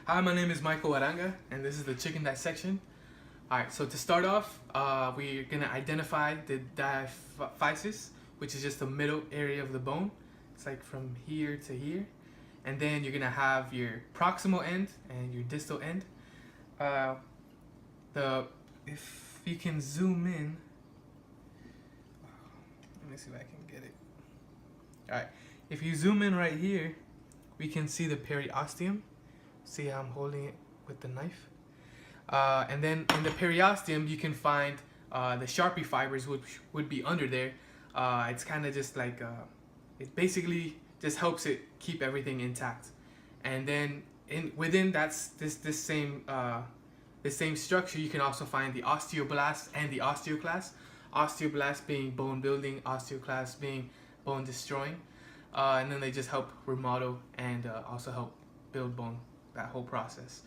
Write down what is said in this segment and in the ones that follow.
Hi, my name is Michael Aranga, and this is the chicken dissection. Alright, so to start off, we're going to identify the diaphysis, which is just the middle area of the bone. It's like from here to here. And then you're going to have your proximal end and your distal end. If you can zoom in, let me see if I can get it. Alright, if you zoom in right here, we can see the periosteum. See how I'm holding it with the knife? And then in the periosteum, you can find the Sharpie fibers, which would be under there. It's kind of just like, it basically just helps it keep everything intact. And then within this same structure, you can also find the osteoblast and the osteoclast. Osteoblast being bone building, osteoclast being bone destroying. And then they just help remodel and also help build bone, that whole process.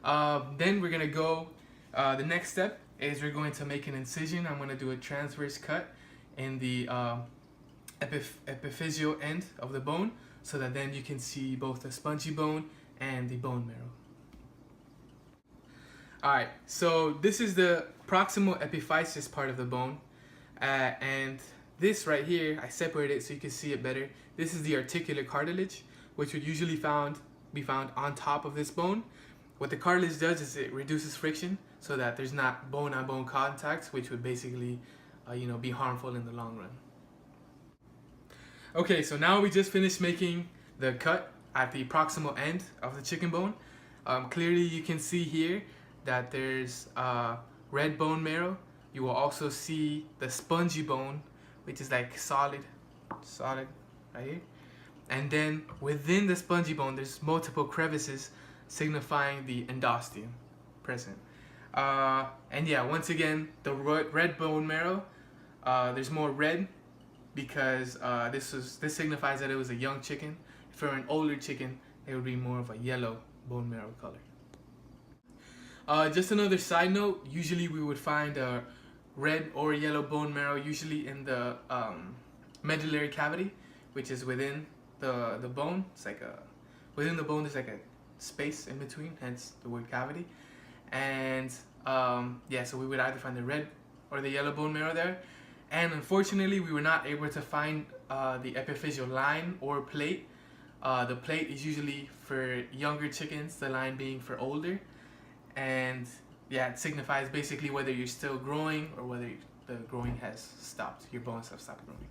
Then we're gonna go, the next step is we're going to make an incision. I'm gonna do a transverse cut in the epiphyseal end of the bone, so that then you can see both the spongy bone and the bone marrow. Alright, so this is the proximal epiphysis part of the bone, and this right here, I separated it so you can see it better. This is the articular cartilage, which would usually be found on top of this bone. What the cartilage does is it reduces friction so that there's not bone-on-bone contact, which would basically be harmful in the long run. Okay, so now we just finished making the cut at the proximal end of the chicken bone. Clearly you can see here that there's red bone marrow. You will also see the spongy bone, which is like solid right here. And then within the spongy bone, there's multiple crevices signifying the endosteum present. And yeah, once again, the red bone marrow, there's more red because this signifies that it was a young chicken. For an older chicken, it would be more of a yellow bone marrow color. Just another side note, usually we would find a red or yellow bone marrow usually in the medullary cavity, which is within the bone. It's like within the bone there's like a space in between, hence the word cavity. And yeah, so we would either find the red or the yellow bone marrow there. And unfortunately, we were not able to find the epiphyseal line or plate. The plate is usually for younger chickens, the line being for older. And yeah, it signifies basically whether you're still growing or whether the growing has stopped, your bones have stopped growing.